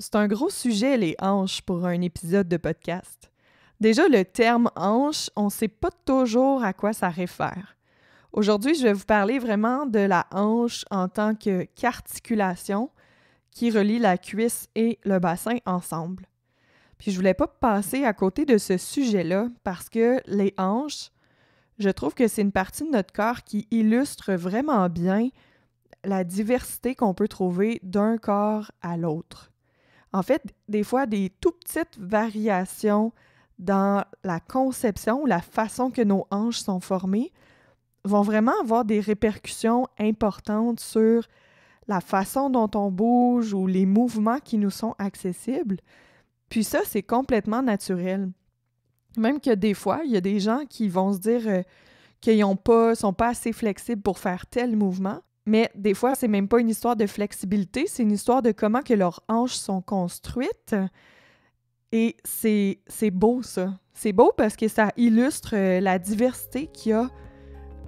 c'est un gros sujet, les hanches, pour un épisode de podcast. Déjà, le terme hanche, on ne sait pas toujours à quoi ça réfère. Aujourd'hui, je vais vous parler vraiment de la hanche en tant qu'articulation qui relie la cuisse et le bassin ensemble. Puis je voulais pas passer à côté de ce sujet-là parce que les hanches, je trouve que c'est une partie de notre corps qui illustre vraiment bien la diversité qu'on peut trouver d'un corps à l'autre. En fait, des fois, des tout petites variations dans la conception ou la façon que nos hanches sont formées vont vraiment avoir des répercussions importantes sur la façon dont on bouge ou les mouvements qui nous sont accessibles. Puis ça, c'est complètement naturel. Même que des fois, il y a des gens qui vont se dire qu'ils sont pas assez flexibles pour faire tel mouvement, mais des fois, c'est même pas une histoire de flexibilité, c'est une histoire de comment que leurs hanches sont construites. Et c'est beau, ça. C'est beau parce que ça illustre la diversité qu'il y a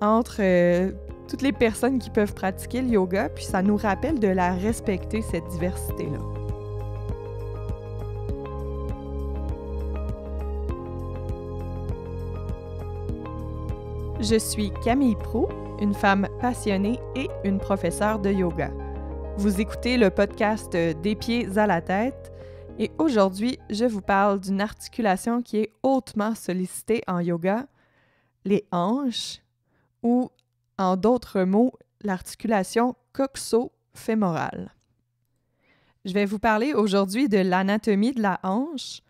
entre toutes les personnes qui peuvent pratiquer le yoga, puis ça nous rappelle de la respecter, cette diversité-là. Je suis Camille Proulx, une femme passionnée et une professeure de yoga. Vous écoutez le podcast Des pieds à la tête et aujourd'hui, je vous parle d'une articulation qui est hautement sollicitée en yoga, les hanches, ou en d'autres mots, l'articulation coxo-fémorale. Je vais vous parler aujourd'hui de l'anatomie de la hanche,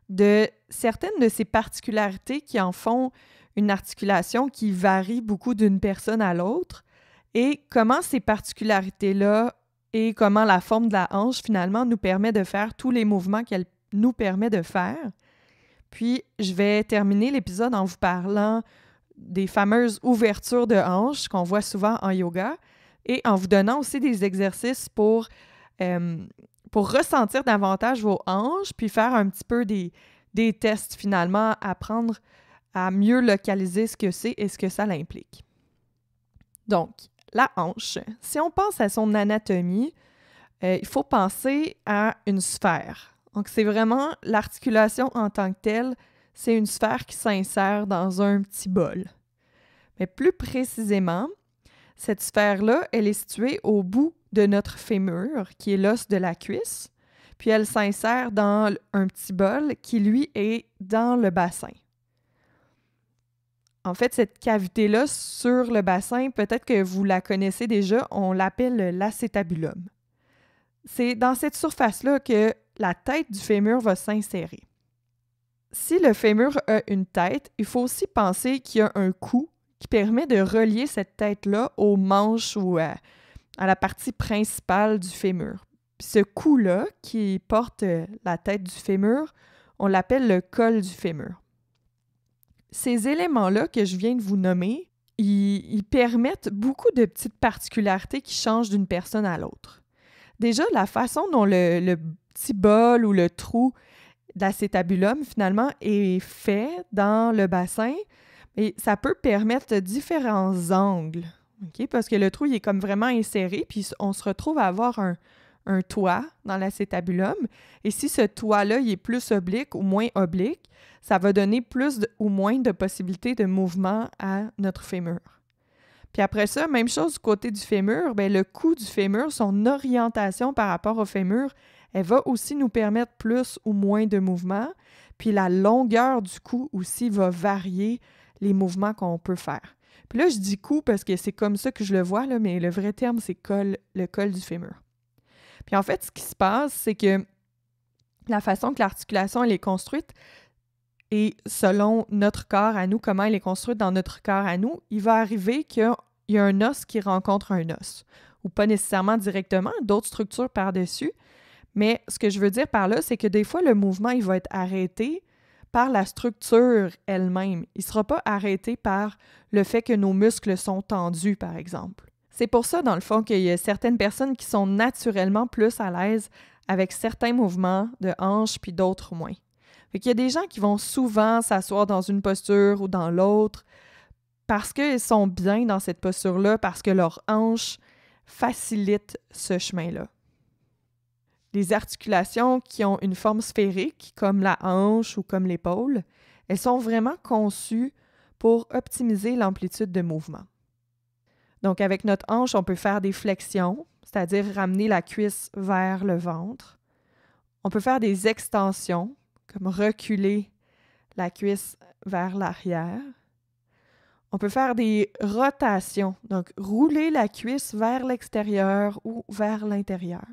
de certaines de ces particularités qui en font une articulation qui varie beaucoup d'une personne à l'autre et comment ces particularités-là et comment la forme de la hanche finalement nous permet de faire tous les mouvements qu'elle nous permet de faire. Puis, je vais terminer l'épisode en vous parlant des fameuses ouvertures de hanches qu'on voit souvent en yoga et en vous donnant aussi des exercices pour ressentir davantage vos hanches puis faire un petit peu des tests finalement, apprendre à mieux localiser ce que c'est et ce que ça l'implique. Donc, la hanche, si on pense à son anatomie, il faut penser à une sphère. Donc, c'est vraiment l'articulation en tant que telle, c'est une sphère qui s'insère dans un petit bol. Mais plus précisément, cette sphère-là, elle est située au bout de notre fémur, qui est l'os de la cuisse, puis elle s'insère dans un petit bol qui, lui, est dans le bassin. En fait, cette cavité-là sur le bassin, peut-être que vous la connaissez déjà, on l'appelle l'acétabulum. C'est dans cette surface-là que la tête du fémur va s'insérer. Si le fémur a une tête, il faut aussi penser qu'il y a un cou qui permet de relier cette tête-là aux manches ou à la partie principale du fémur. Puis ce cou-là, qui porte la tête du fémur, on l'appelle le col du fémur. Ces éléments-là que je viens de vous nommer, ils permettent beaucoup de petites particularités qui changent d'une personne à l'autre. Déjà, la façon dont le petit bol ou le trou d'acétabulum, finalement, est fait dans le bassin, et ça peut permettre différents angles, okay? Parce que le trou, il est comme vraiment inséré, puis on se retrouve à avoir un toit dans l'acétabulum. Et si ce toit-là, il est plus oblique ou moins oblique, ça va donner plus ou moins de possibilités de mouvement à notre fémur. Puis après ça, même chose du côté du fémur, bien, le cou du fémur, son orientation par rapport au fémur, elle va aussi nous permettre plus ou moins de mouvement. Puis la longueur du cou aussi va varier les mouvements qu'on peut faire. Puis là, je dis cou parce que c'est comme ça que je le vois, là, mais le vrai terme, c'est le col du fémur. Puis en fait, ce qui se passe, c'est que la façon que l'articulation elle est construite, et selon notre corps à nous, comment elle est construite dans notre corps à nous, il va arriver qu'il y a un os qui rencontre un os. Ou pas nécessairement directement, d'autres structures par-dessus. Mais ce que je veux dire par là, c'est que des fois, le mouvement il va être arrêté par la structure elle-même. Il ne sera pas arrêté par le fait que nos muscles sont tendus, par exemple. C'est pour ça, dans le fond, qu'il y a certaines personnes qui sont naturellement plus à l'aise avec certains mouvements de hanches puis d'autres moins. Fait qu'il y a des gens qui vont souvent s'asseoir dans une posture ou dans l'autre parce qu'ils sont bien dans cette posture-là, parce que leur hanche facilite ce chemin-là. Les articulations qui ont une forme sphérique, comme la hanche ou comme l'épaule, elles sont vraiment conçues pour optimiser l'amplitude de mouvement. Donc, avec notre hanche, on peut faire des flexions, c'est-à-dire ramener la cuisse vers le ventre. On peut faire des extensions, comme reculer la cuisse vers l'arrière. On peut faire des rotations, donc rouler la cuisse vers l'extérieur ou vers l'intérieur.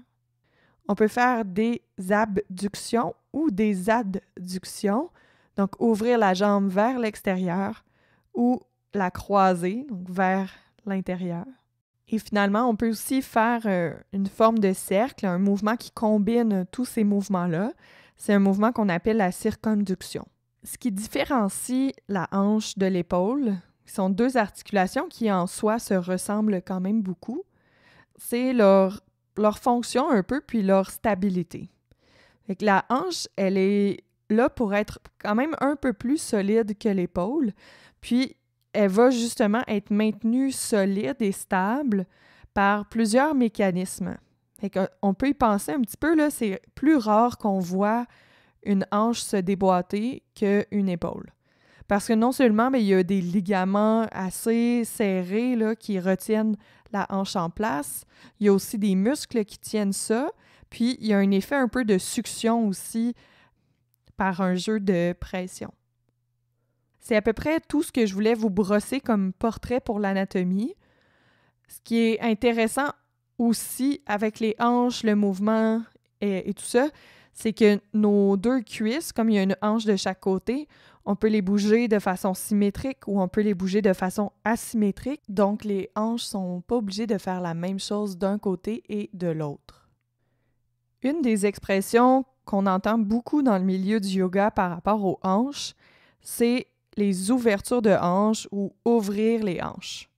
On peut faire des abductions ou des adductions, donc ouvrir la jambe vers l'extérieur ou la croiser, donc vers l'intérieur. Et finalement, on peut aussi faire une forme de cercle, un mouvement qui combine tous ces mouvements-là. C'est un mouvement qu'on appelle la circonduction. Ce qui différencie la hanche de l'épaule, ce sont deux articulations qui en soi se ressemblent quand même beaucoup, c'est leur fonction un peu, puis leur stabilité. Fait que la hanche, elle est là pour être quand même un peu plus solide que l'épaule, puis elle va justement être maintenue solide et stable par plusieurs mécanismes. Fait qu'on peut y penser un petit peu, là, c'est plus rare qu'on voit une hanche se déboîter qu'une épaule. Parce que non seulement, mais il y a des ligaments assez serrés là, qui retiennent la hanche en place, il y a aussi des muscles qui tiennent ça, puis il y a un effet un peu de succion aussi par un jeu de pression. C'est à peu près tout ce que je voulais vous brosser comme portrait pour l'anatomie. Ce qui est intéressant aussi avec les hanches, le mouvement et tout ça, c'est que nos deux cuisses, comme il y a une hanche de chaque côté, on peut les bouger de façon symétrique ou on peut les bouger de façon asymétrique. Donc, les hanches ne sont pas obligées de faire la même chose d'un côté et de l'autre. Une des expressions qu'on entend beaucoup dans le milieu du yoga par rapport aux hanches, c'est les ouvertures de hanches ou ouvrir les hanches.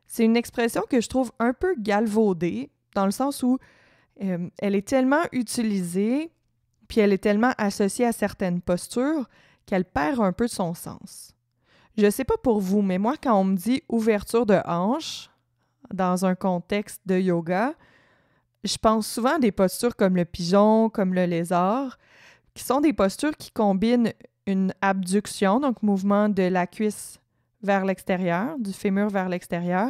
C'est une expression que je trouve un peu galvaudée, dans le sens où elle est tellement utilisée, puis elle est tellement associée à certaines postures qu'elle perd un peu de son sens. Je sais pas pour vous, mais moi, quand on me dit ouverture de hanche, dans un contexte de yoga, je pense souvent à des postures comme le pigeon, comme le lézard, qui sont des postures qui combinent une abduction, donc mouvement de la cuisse vers l'extérieur, du fémur vers l'extérieur,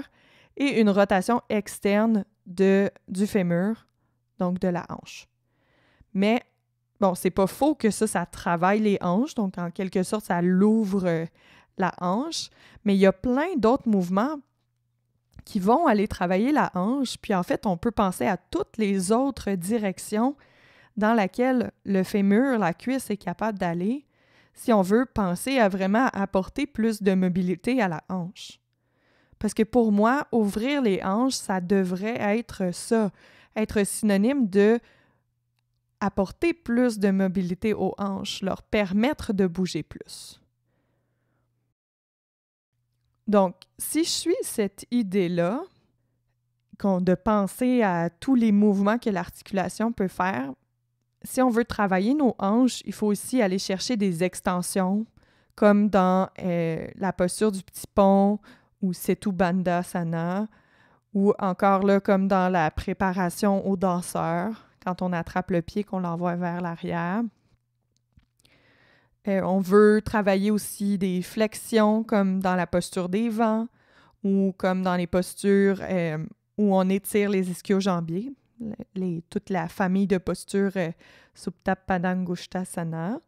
et une rotation externe du fémur, donc de la hanche. Mais, bon, c'est pas faux que ça travaille les hanches, donc en quelque sorte, ça l'ouvre la hanche, mais il y a plein d'autres mouvements qui vont aller travailler la hanche, puis en fait, on peut penser à toutes les autres directions dans lesquelles le fémur, la cuisse, est capable d'aller, si on veut penser à vraiment apporter plus de mobilité à la hanche. Parce que pour moi, ouvrir les hanches, ça devrait être ça, être synonyme de apporter plus de mobilité aux hanches, leur permettre de bouger plus. Donc, si je suis cette idée-là, de penser à tous les mouvements que l'articulation peut faire, si on veut travailler nos hanches, il faut aussi aller chercher des extensions, comme dans la posture du petit pont ou Setu Bandhasana, ou encore là, comme dans la préparation au danseur, quand on attrape le pied, qu'on l'envoie vers l'arrière. On veut travailler aussi des flexions, comme dans la posture des vents, ou comme dans les postures où on étire les ischio-jambiers, toute la famille de postures Supta Padangusthasana.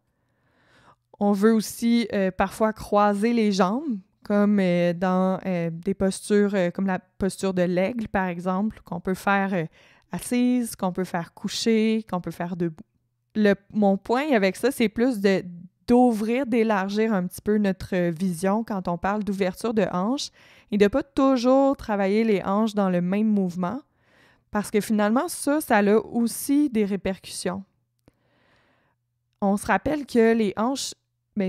On veut aussi parfois croiser les jambes, comme dans des postures comme la posture de l'aigle, par exemple, qu'on peut faire assise, qu'on peut faire couchée, qu'on peut faire debout. Mon point avec ça, c'est plus d'ouvrir, d'élargir un petit peu notre vision quand on parle d'ouverture de hanches et de ne pas toujours travailler les hanches dans le même mouvement, parce que finalement, ça a aussi des répercussions. On se rappelle que les hanches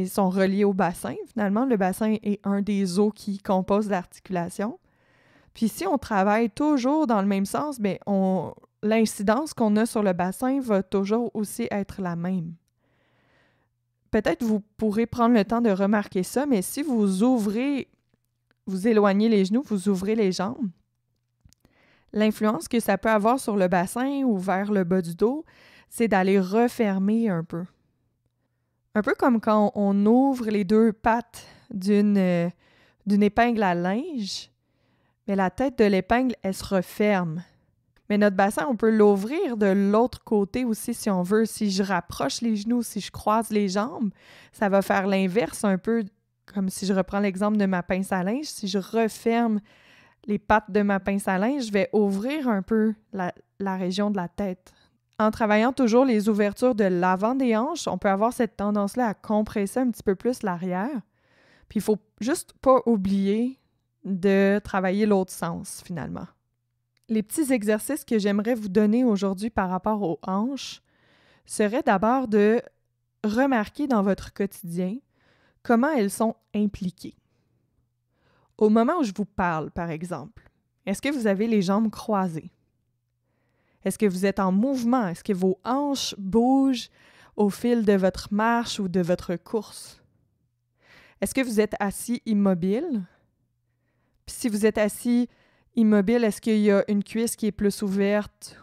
sont reliées au bassin. Finalement, le bassin est un des os qui composent l'articulation. Puis si on travaille toujours dans le même sens, l'incidence qu'on a sur le bassin va toujours aussi être la même. Peut-être vous pourrez prendre le temps de remarquer ça, mais si vous éloignez les genoux, vous ouvrez les jambes, L'influence que ça peut avoir sur le bassin ou vers le bas du dos, c'est d'aller refermer un peu. Un peu comme quand on ouvre les deux pattes d'une épingle à linge, mais la tête de l'épingle, elle se referme. Mais notre bassin, on peut l'ouvrir de l'autre côté aussi si on veut. Si je rapproche les genoux, si je croise les jambes, ça va faire l'inverse un peu, comme si je reprends l'exemple de ma pince à linge. Si je referme les pattes de ma pince à linge, je vais ouvrir un peu la région de la tête. En travaillant toujours les ouvertures de l'avant des hanches, on peut avoir cette tendance-là à compresser un petit peu plus l'arrière. Puis il ne faut juste pas oublier de travailler l'autre sens, finalement. Les petits exercices que j'aimerais vous donner aujourd'hui par rapport aux hanches seraient d'abord de remarquer dans votre quotidien comment elles sont impliquées. Au moment où je vous parle, par exemple, est-ce que vous avez les jambes croisées? Est-ce que vous êtes en mouvement? Est-ce que vos hanches bougent au fil de votre marche ou de votre course? Est-ce que vous êtes assis immobile? Puis si vous êtes assis immobile, est-ce qu'il y a une cuisse qui est plus ouverte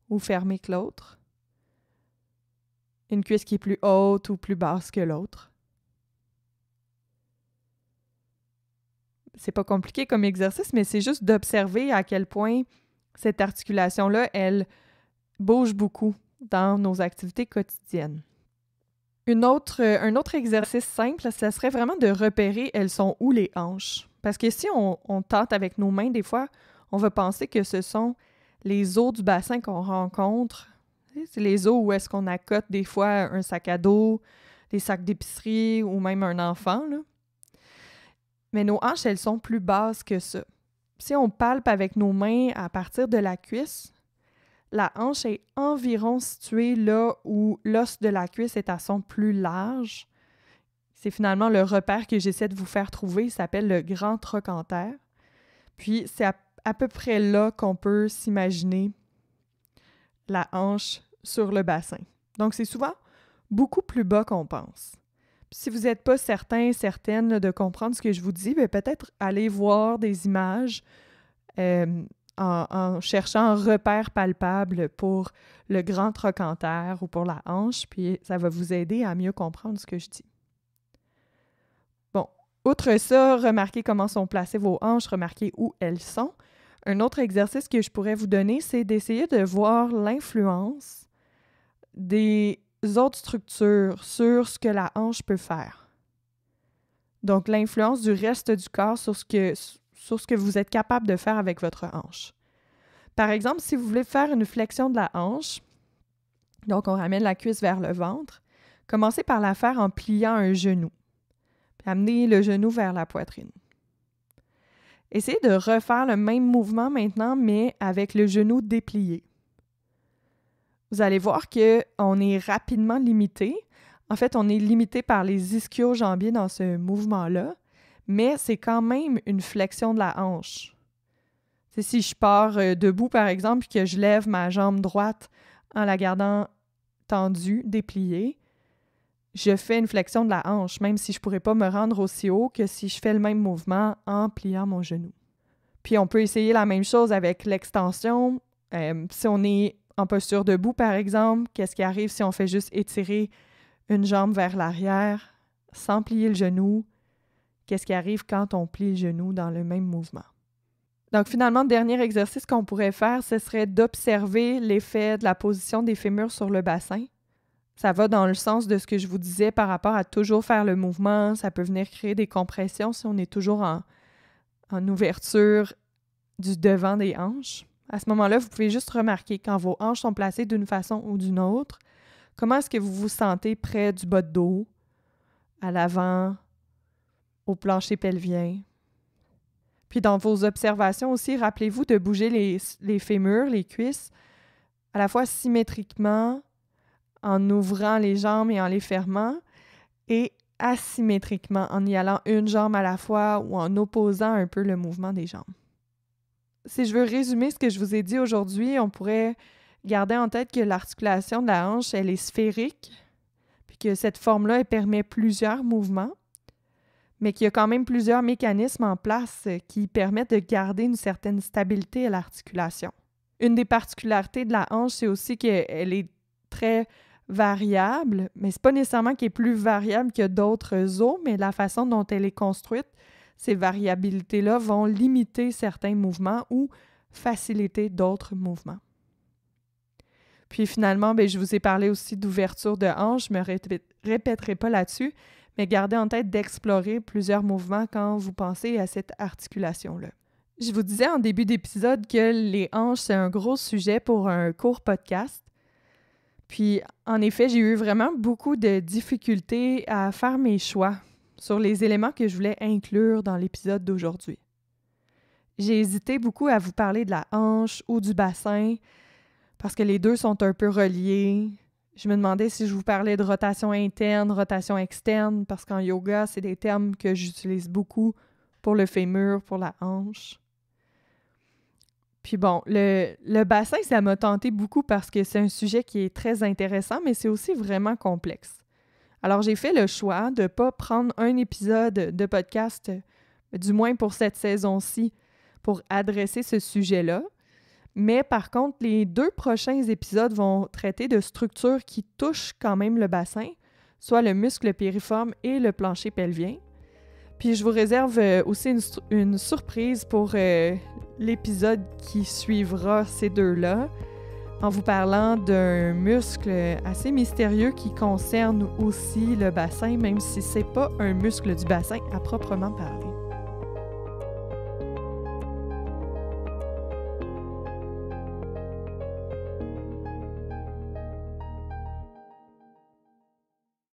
ou fermée que l'autre? Une cuisse qui est plus haute ou plus basse que l'autre? C'est pas compliqué comme exercice, mais c'est juste d'observer à quel point cette articulation-là, elle bouge beaucoup dans nos activités quotidiennes. Un autre exercice simple, ça serait vraiment de repérer elles sont où les hanches. Parce que si on tente avec nos mains, des fois, on va penser que ce sont les os du bassin qu'on rencontre. C'est les os où est-ce qu'on accote des fois un sac à dos, des sacs d'épicerie ou même un enfant, là. Mais nos hanches, elles sont plus basses que ça. Si on palpe avec nos mains à partir de la cuisse, la hanche est environ située là où l'os de la cuisse est à son plus large. C'est finalement le repère que j'essaie de vous faire trouver. Il s'appelle le grand trochanter. Puis, c'est à peu près là qu'on peut s'imaginer la hanche sur le bassin. Donc, c'est souvent beaucoup plus bas qu'on pense. Puis, si vous n'êtes pas certaine là, de comprendre ce que je vous dis, bien, peut-être aller voir des images en cherchant un repère palpable pour le grand trochanter ou pour la hanche, puis ça va vous aider à mieux comprendre ce que je dis. Bon, outre ça, remarquez comment sont placées vos hanches, remarquez où elles sont. Un autre exercice que je pourrais vous donner, c'est d'essayer de voir l'influence des autres structures sur ce que la hanche peut faire. Donc, l'influence du reste du corps sur ce que vous êtes capable de faire avec votre hanche. Par exemple, si vous voulez faire une flexion de la hanche, donc on ramène la cuisse vers le ventre, commencez par la faire en pliant un genou. Puis amenez le genou vers la poitrine. Essayez de refaire le même mouvement maintenant, mais avec le genou déplié. Vous allez voir qu'on est rapidement limité. En fait, on est limité par les ischio-jambiers dans ce mouvement-là, mais c'est quand même une flexion de la hanche. C'est si je pars debout, par exemple, et que je lève ma jambe droite en la gardant tendue, dépliée, je fais une flexion de la hanche, même si je ne pourrais pas me rendre aussi haut que si je fais le même mouvement en pliant mon genou. Puis on peut essayer la même chose avec l'extension. Si on est en posture debout, par exemple, qu'est-ce qui arrive si on fait juste étirer une jambe vers l'arrière sans plier le genou? Qu'est-ce qui arrive quand on plie le genou dans le même mouvement? Donc finalement, le dernier exercice qu'on pourrait faire, ce serait d'observer l'effet de la position des fémurs sur le bassin. Ça va dans le sens de ce que je vous disais par rapport à toujours faire le mouvement. Ça peut venir créer des compressions si on est toujours en ouverture du devant des hanches. À ce moment-là, vous pouvez juste remarquer quand vos hanches sont placées d'une façon ou d'une autre, comment est-ce que vous vous sentez près du bas de dos, à l'avant, au plancher pelvien. Puis dans vos observations aussi, rappelez-vous de bouger les fémurs, les cuisses, à la fois symétriquement, en ouvrant les jambes et en les fermant, et asymétriquement, en y allant une jambe à la fois ou en opposant un peu le mouvement des jambes. Si je veux résumer ce que je vous ai dit aujourd'hui, on pourrait garder en tête que l'articulation de la hanche, elle est sphérique, puis que cette forme-là, elle permet plusieurs mouvements. mais qu'il y a quand même plusieurs mécanismes en place qui permettent de garder une certaine stabilité à l'articulation. Une des particularités de la hanche, c'est aussi qu'elle est très variable, mais c'est pas nécessairement qu'elle est plus variable que d'autres os, mais la façon dont elle est construite, ces variabilités-là vont limiter certains mouvements ou faciliter d'autres mouvements. Puis finalement, je vous ai parlé aussi d'ouverture de hanche, je ne me répéterai pas là-dessus, mais gardez en tête d'explorer plusieurs mouvements quand vous pensez à cette articulation-là. Je vous disais en début d'épisode que les hanches, c'est un gros sujet pour un court podcast. Puis, en effet, j'ai eu vraiment beaucoup de difficultés à faire mes choix sur les éléments que je voulais inclure dans l'épisode d'aujourd'hui. J'ai hésité beaucoup à vous parler de la hanche ou du bassin parce que les deux sont un peu reliés. Je me demandais si je vous parlais de rotation interne, rotation externe, parce qu'en yoga, c'est des termes que j'utilise beaucoup pour le fémur, pour la hanche. Puis bon, le bassin, ça m'a tenté beaucoup parce que c'est un sujet qui est très intéressant, mais c'est aussi vraiment complexe. Alors, j'ai fait le choix de ne pas prendre un épisode de podcast, du moins pour cette saison-ci, pour adresser ce sujet-là. Mais par contre, les 2 prochains épisodes vont traiter de structures qui touchent quand même le bassin, soit le muscle piriforme et le plancher pelvien. Puis je vous réserve aussi une surprise pour l'épisode qui suivra ces deux-là, en vous parlant d'un muscle assez mystérieux qui concerne aussi le bassin, même si c'est pas un muscle du bassin à proprement parler.